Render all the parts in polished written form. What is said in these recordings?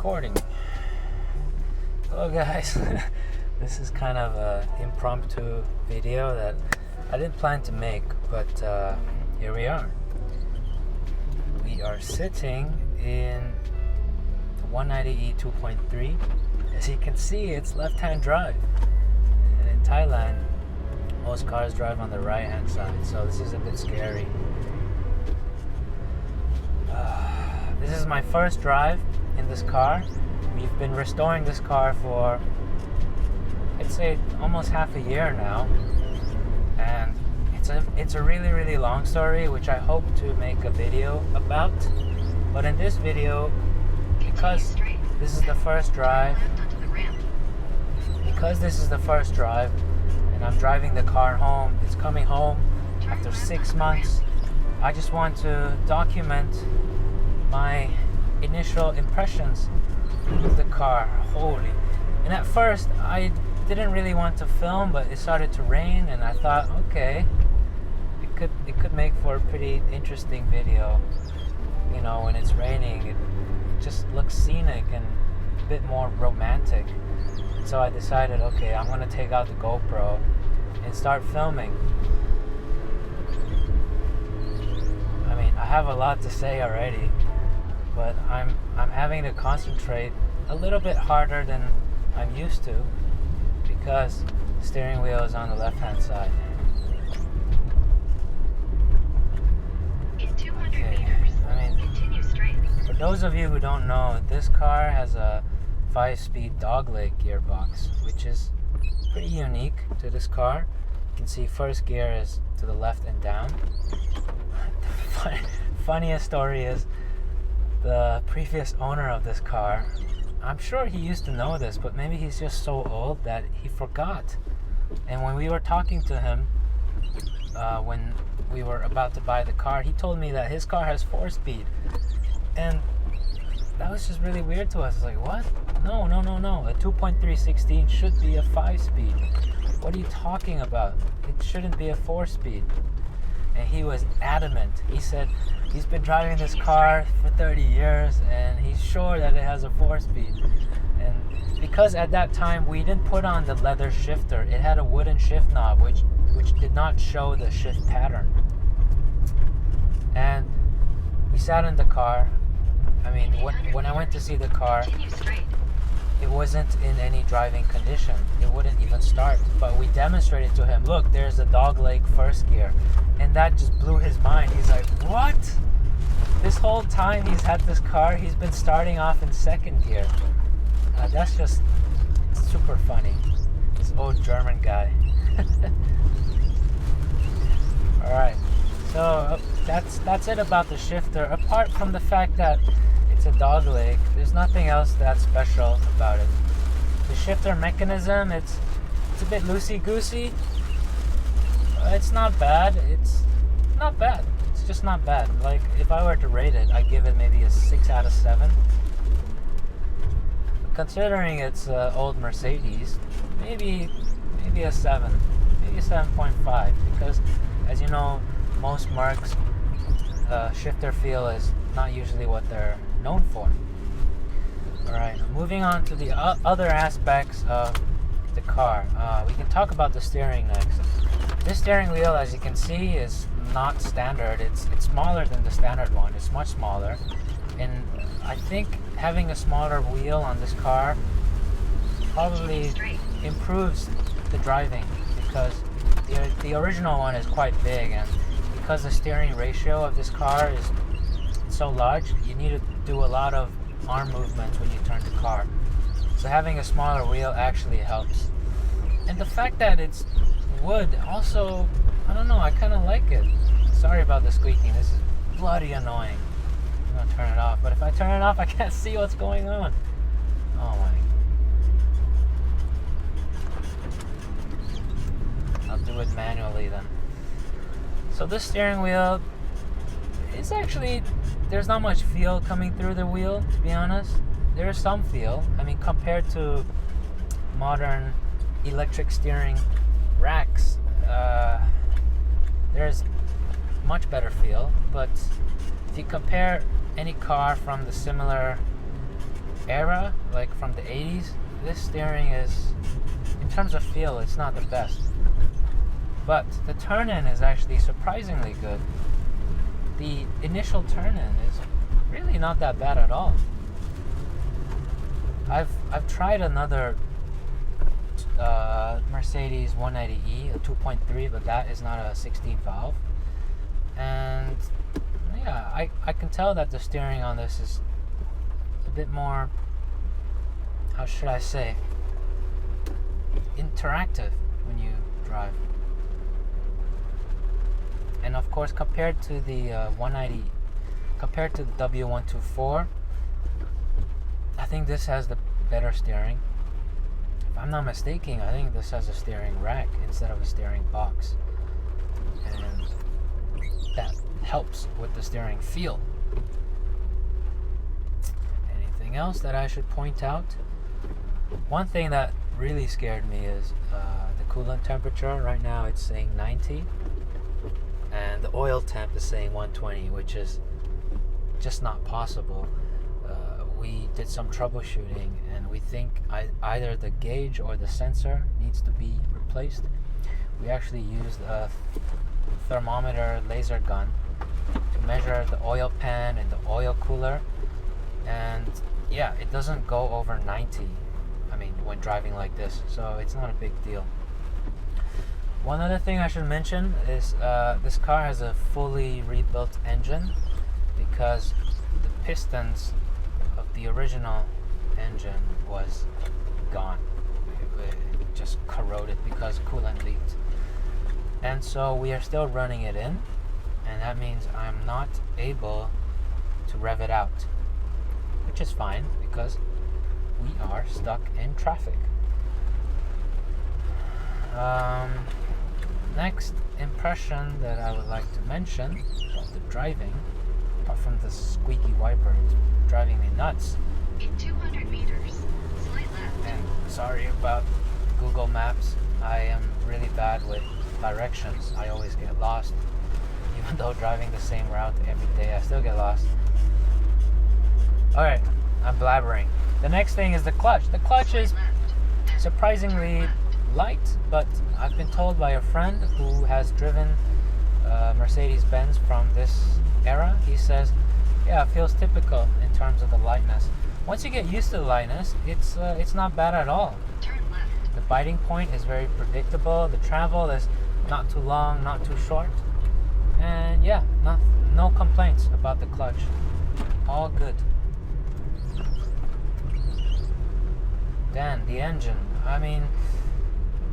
Recording. Hello guys. This is kind of an impromptu video that I didn't plan to make, but here we are. We are sitting in 190e 2.3. As you can see, it's left-hand drive. And in Thailand, most cars drive on the right-hand side, so this is a bit scary. This is my first drive in this car. We've been restoring this car for, I'd say, almost half a year now, and it's a really long story which I hope to make a video about. But in this video, because this is the first drive, and I'm driving the car home, it's coming home after 6 months, I just want to document my initial impressions of the car. Holy. And at first I didn't really want to film, but it started to rain and I thought, okay, it could make for a pretty interesting video. You know, when it's raining, it just looks scenic and a bit more romantic. So I decided, okay, I'm gonna take out the GoPro and start filming. I mean, I have a lot to say already, but I'm having to concentrate a little bit harder than I'm used to because the steering wheel is on the left-hand side. In 200 meters, continue straight. For those of you who don't know, this car has a 5-speed dogleg gearbox, which is pretty unique to this car. You can see first gear is to the left and down. The funniest story is the previous owner of this car, I'm sure he used to know this, but maybe he's just so old that he forgot. And when we were talking to him, when we were about to buy the car, he told me that his car has 4-speed. And that was just really weird to us. It's like, what? No. A 2.316 should be a 5-speed. What are you talking about? It shouldn't be a 4-speed. And he was adamant. He said he's been driving this car for 30 years and he's sure that it has a 4-speed. And because at that time we didn't put on the leather shifter, it had a wooden shift knob which did not show the shift pattern. And we sat in the car. I mean, when I went to see the car, it wasn't in any driving condition. It wouldn't even start. But we demonstrated to him, look, there's a dogleg first gear. And that just blew his mind. He's like, what? This whole time he's had this car, he's been starting off in second gear. That's just super funny. This old German guy. Alright, so that's it about the shifter. Apart from the fact that it's a dogleg, there's nothing else that's special about it. The shifter mechanism, it's a bit loosey-goosey. It's not bad. It's not bad. It's just not bad. Like, if I were to rate it, I'd give it maybe a 6 out of 7. But considering it's old Mercedes, maybe a 7. Maybe a 7.5. Because, as you know, most Mercs shifter feel is not usually what they're known for. Alright, moving on to the other aspects of the car. We can talk about the steering next. This steering wheel, as you can see, is not standard. It's smaller than the standard one. It's much smaller. And I think having a smaller wheel on this car probably improves the driving, because the original one is quite big, and because the steering ratio of this car is so large, you need to do a lot of arm movements when you turn the car. So having a smaller wheel actually helps. And the fact that it's wood also, I don't know, I kind of like it. Sorry about the squeaking. This is bloody annoying. I'm gonna turn it off, but if I turn it off, I can't see what's going on. Oh my. I'll do it manually then. So this steering wheel, it's actually, there's not much feel coming through the wheel, to be honest. There is some feel. I mean, compared to modern electric steering racks, there's much better feel. But if you compare any car from the similar era, like from the 80s, this steering is, in terms of feel, it's not the best. But the turn-in is actually surprisingly good. The initial turn-in is really not that bad at all. I've tried another Mercedes 190e, a 2.3, but that is not a 16 valve. And yeah, I can tell that the steering on this is a bit more, how should I say, interactive when you drive. And of course, compared to the 190, compared to the W124, I think this has the better steering. If I'm not mistaken, I think this has a steering rack instead of a steering box. And that helps with the steering feel. Anything else that I should point out? One thing that really scared me is the coolant temperature. Right now it's saying 90, and the oil temp is saying 120, which is just not possible. We did some troubleshooting, and we think either the gauge or the sensor needs to be replaced. We actually used a thermometer laser gun to measure the oil pan and the oil cooler, and yeah, it doesn't go over 90. I mean, when driving like this, so it's not a big deal. One other thing I should mention is this car has a fully rebuilt engine, because the pistons of the original engine was gone. It just corroded because coolant leaked. And so we are still running it in, and that means I'm not able to rev it out, which is fine because we are stuck in traffic. Next impression that I would like to mention about the driving, apart from the squeaky wiper, it's driving me nuts. In 200 meters, slight left. And sorry about Google Maps. I am really bad with directions. I always get lost. Even though driving the same route every day, I still get lost. Alright, I'm blabbering. The next thing is the clutch. The clutch is surprisingly light, but I've been told by a friend who has driven Mercedes-Benz from this era, he says, yeah, it feels typical in terms of the lightness. Once you get used to the lightness, it's not bad at all. Turn left. The biting point is very predictable. The travel is not too long, not too short. And yeah, no complaints about the clutch. All good. Then the engine. I mean,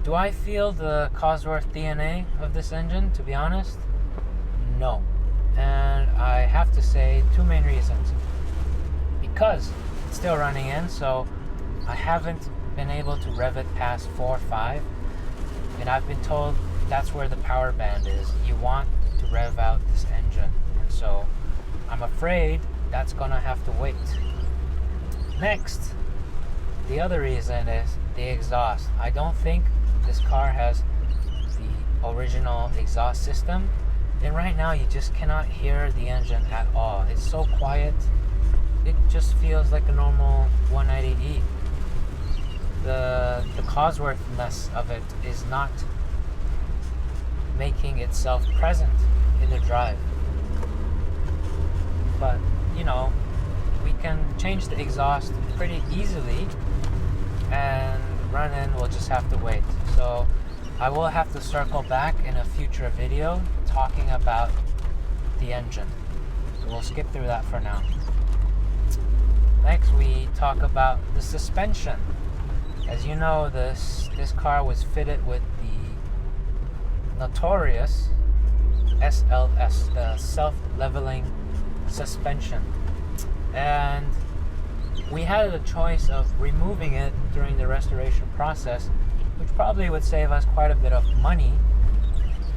do I feel the Cosworth DNA of this engine, to be honest? No. And I have to say two main reasons. Because it's still running in, so I haven't been able to rev it past 4 or 5. And I've been told that's where the power band is. You want to rev out this engine. And so I'm afraid that's gonna have to wait. Next, the other reason is the exhaust. I don't think this car has the original exhaust system, and right now you just cannot hear the engine at all. It's so quiet. It just feels like a normal 190e. The Cosworth-ness of it is not making itself present in the drive. But you know, we can change the exhaust pretty easily, and run in will just have to wait. So I will have to circle back in a future video talking about the engine. So we'll skip through that for now. Next we talk about the suspension. As you know, this car was fitted with the notorious SLS, the self-leveling suspension. And we had a choice of removing it during the restoration process, which probably would save us quite a bit of money.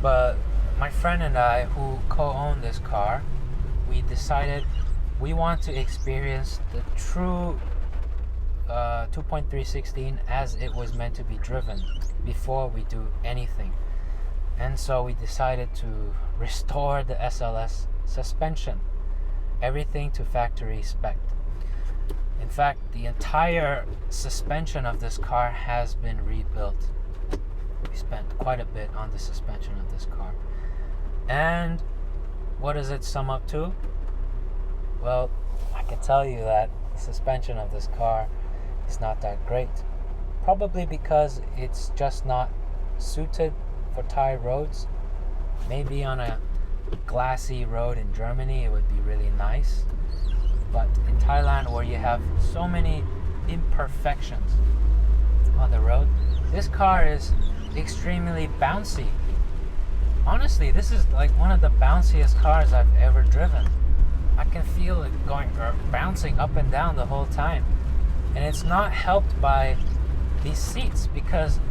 But my friend and I, who co-own this car, we decided we want to experience the true 2.316 as it was meant to be driven before we do anything. And so we decided to restore the SLS suspension, everything to factory spec. In fact, the entire suspension of this car has been rebuilt. We spent quite a bit on the suspension of this car. And what does it sum up to? Well, I can tell you that the suspension of this car is not that great. Probably because it's just not suited for Thai roads. Maybe on a glassy road in Germany it would be really nice. But in Thailand, where you have so many imperfections on the road, this car is extremely bouncy. Honestly, this is like one of the bounciest cars I've ever driven. I can feel it bouncing up and down the whole time. And it's not helped by these seats, because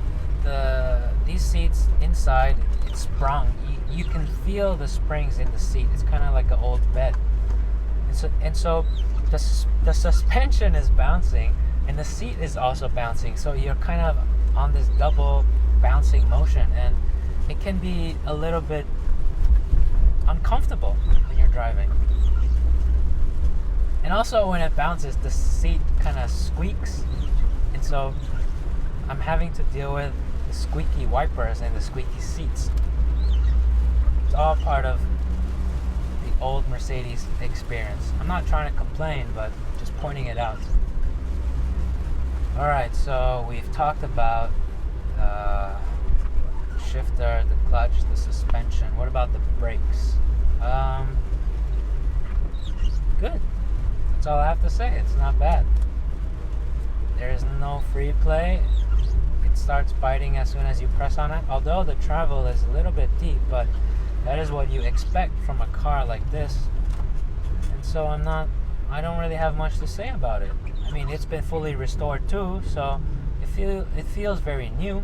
these seats inside, it's sprung. You can feel the springs in the seat. It's kind of like an old bed. And so the suspension is bouncing and the seat is also bouncing. So you're kind of on this double bouncing motion, and it can be a little bit uncomfortable when you're driving. And also when it bounces, the seat kind of squeaks. And so I'm having to deal with the squeaky wipers and the squeaky seats. It's all part of the old Mercedes experience. I'm not trying to complain, but just pointing it out. Alright, so we've talked about the shifter, the clutch, the suspension. What about the brakes? Good. That's all I have to say. It's not bad. There is no free play. It starts biting as soon as you press on it. Although the travel is a little bit deep, but that is what you expect from a car like this. And so I don't really have much to say about it. I mean, it's been fully restored too, so it feels very new.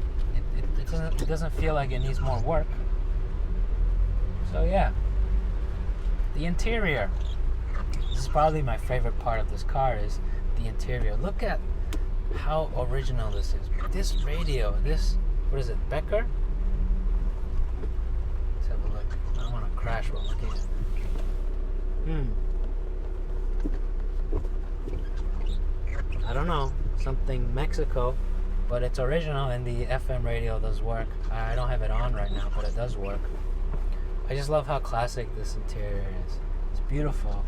It doesn't feel like it needs more work. So yeah. The interior. This is probably my favorite part of this car, is the interior. Look at how original this is. This radio, what is it, Becker? Let's have a look. I don't want to crash while looking at it. I don't know, something Mexico, but it's original and the FM radio does work. I don't have it on right now, but it does work. I just love how classic this interior is. It's beautiful.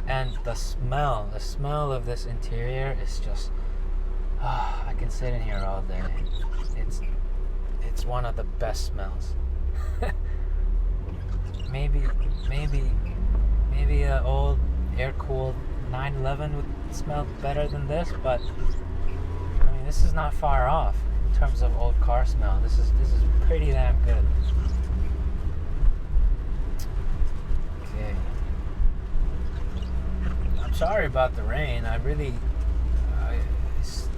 And the smell of this interior is just, I can sit in here all day. It's one of the best smells. maybe an old air-cooled 911 would smell better than this, but I mean, this is not far off in terms of old car smell. This is pretty damn good. Okay. I'm sorry about the rain.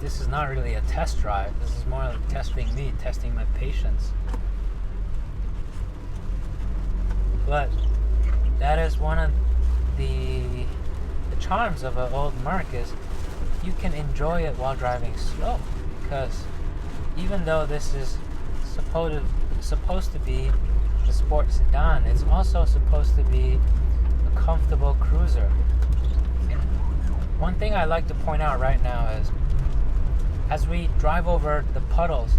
This is not really a test drive. This is more like testing my patience. But that is one of the charms of an old Merc, is you can enjoy it while driving slow, because even though this is supposed to be a sport sedan, it's also supposed to be a comfortable cruiser. And one thing I like to point out right now is, as we drive over the puddles,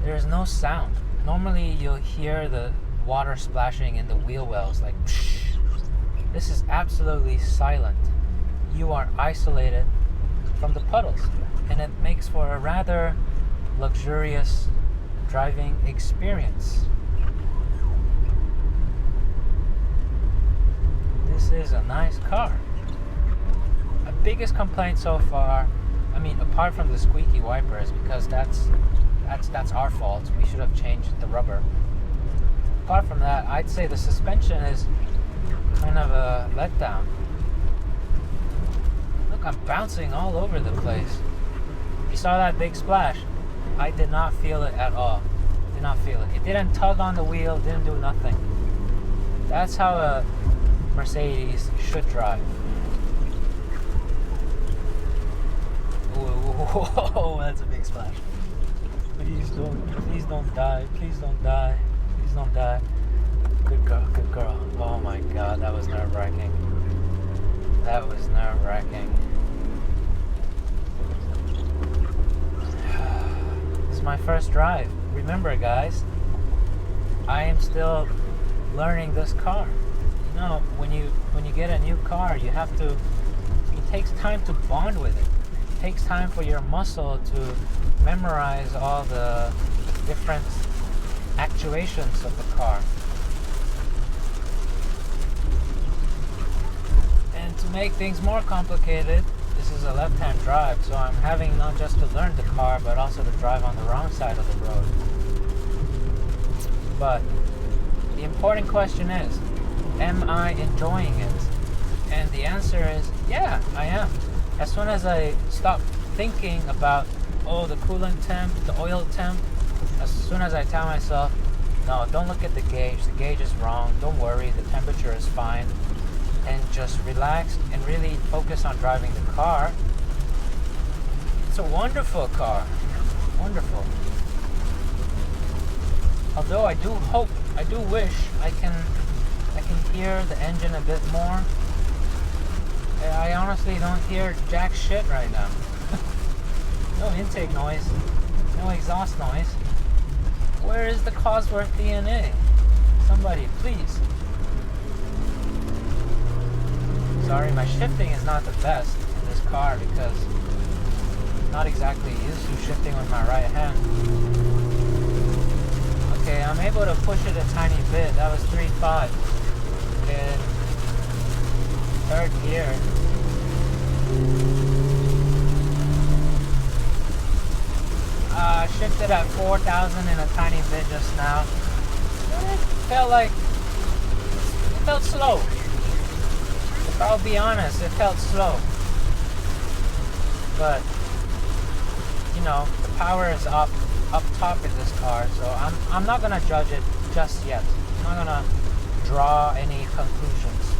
there's no sound. Normally you'll hear the water splashing in the wheel wells, like psh. This is absolutely silent. You are isolated from the puddles, and it makes for a rather luxurious driving experience. This is a nice car. My biggest complaint so far, I mean, apart from the squeaky wipers, because that's our fault. We should have changed the rubber. Apart from that, I'd say the suspension is kind of a letdown. Look, I'm bouncing all over the place. You saw that big splash? I did not feel it at all. Did not feel it. It didn't tug on the wheel, didn't do nothing. That's how a Mercedes should drive. Whoa, that's a big splash. Please don't die. Please don't die. Please don't die. Good girl, good girl. Oh my god, that was nerve-wracking. That was nerve-wracking. my first drive. Remember, guys, I am still learning this car. You know, when you get a new car, you have to. It takes time to bond with it. It takes time for your muscle to memorize all the different actuations of the car. And to make things more complicated, this is a left-hand drive, so I'm having not just to learn the car, but also to drive on the wrong side of the road. But the important question is, am I enjoying it? And the answer is, yeah, I am. As soon as I stop thinking about, oh, the coolant temp, the oil temp, as soon as I tell myself, no, don't look at the gauge is wrong, don't worry, the temperature is fine, and just relax and really focus on driving the car, it's a wonderful car, wonderful. Although I do wish I can hear the engine a bit more. I honestly don't hear jack shit right now. No intake noise, no exhaust noise. Where is the Cosworth DNA? Somebody, please. Sorry, my shifting is not the best in this car because I'm not exactly used to shifting with my right hand. Okay, I'm able to push it a tiny bit. That was 3.5 in third gear. Shifted at 4,000 in a tiny bit just now. It felt slow. If I'll be honest, it felt slow. But, you know, the power is up top in this car, so I'm not gonna judge it just yet. I'm not gonna draw any conclusions.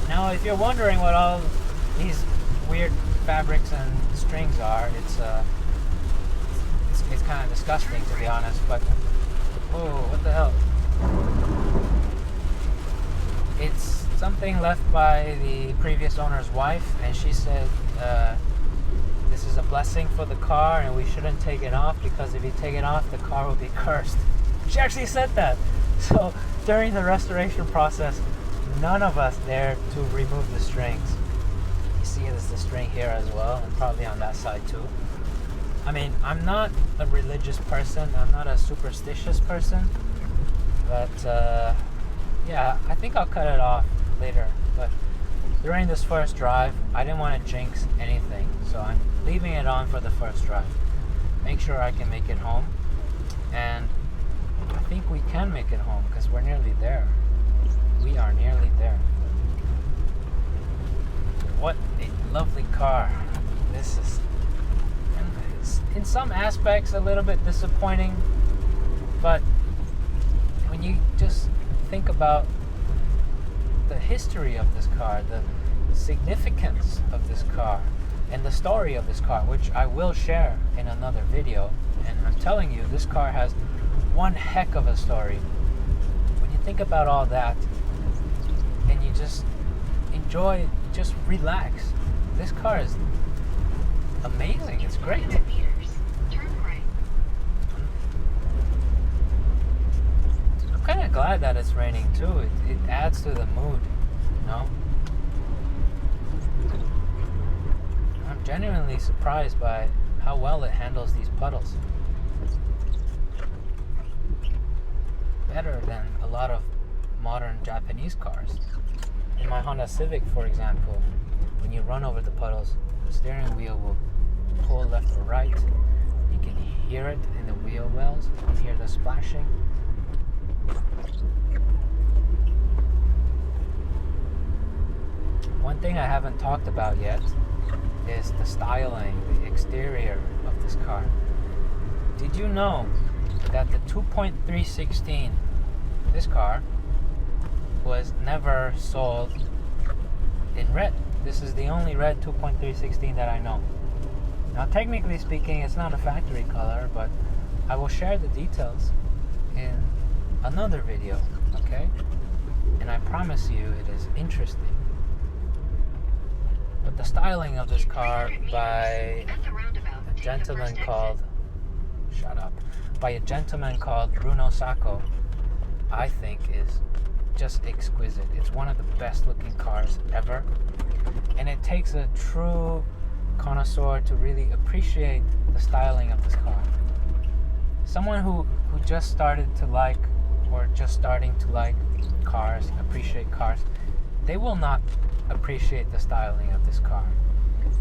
Now, if you're wondering what all these weird fabrics and strings are, it's kind of disgusting, to be honest, but oh, what the hell? It's something left by the previous owner's wife, and she said this is a blessing for the car and we shouldn't take it off because if you take it off, the car will be cursed. She actually said that. So during the restoration process, none of us dared to remove the strings. You see there's the string here as well, and probably on that side too. I mean, I'm not a religious person, I'm not a superstitious person, but yeah, I think I'll cut it off later. But during this first drive, I didn't want to jinx anything, so I'm leaving it on for the first drive. Make sure I can make it home, and I think we can make it home because we're nearly there. We are nearly there. What a lovely car. This is, in some aspects, a little bit disappointing, but when you just think about the history of this car, the significance of this car, and the story of this car, which I will share in another video, and I'm telling you, this car has one heck of a story. When you think about all that, and you just enjoy, just relax, this car is amazing. It's great. I'm kind of glad that it's raining too. It adds to the mood, you know. I'm genuinely surprised by how well it handles these puddles. Better than a lot of modern Japanese cars. In my Honda Civic, for example, when you run over the puddles, the steering wheel will pull left or right. You can hear it in the wheel wells. You can hear the splashing. One thing I haven't talked about yet is the styling, the exterior of this car. Did you know that the 2.316, this car, was never sold in red? This is the only red 2.316 that I know. Now, technically speaking, it's not a factory color, but I will share the details in another video, okay? And I promise you it is interesting. But the styling of this car by a gentleman called shut up, by a gentleman called Bruno Sacco, I think is just exquisite. It's one of the best looking cars ever, and it takes a true connoisseur to really appreciate the styling of this car. Someone who just started to like, or just starting to like cars, appreciate cars, they will not appreciate the styling of this car.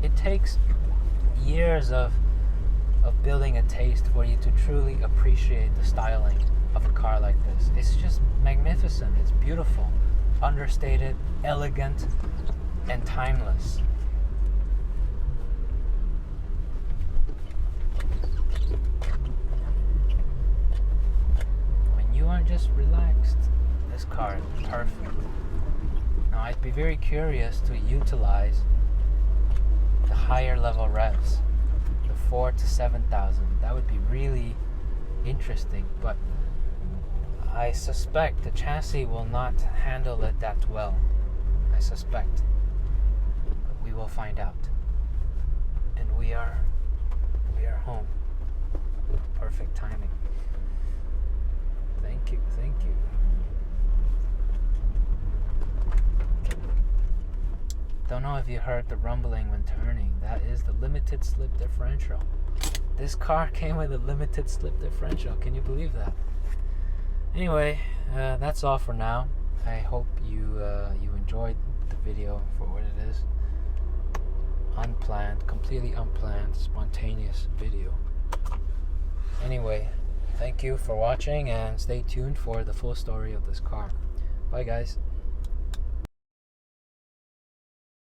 It takes years of building a taste for you to truly appreciate the styling of a car like this. It's just magnificent. It's beautiful, understated, elegant, and timeless. When you are just relaxed, this car is perfect. Now, I'd be very curious to utilize the higher level revs, the 4 to 7,000. That would be really interesting, but I suspect the chassis will not handle it that well. I suspect. But we will find out. And we are home. Perfect timing. Thank you. Don't know if you heard the rumbling when turning. That is the limited slip differential. This car came with a limited slip differential. Can you believe that? Anyway, that's all for now. I hope you enjoyed the video for what it is. Unplanned, completely unplanned, spontaneous video. Anyway, thank you for watching and stay tuned for the full story of this car. Bye guys.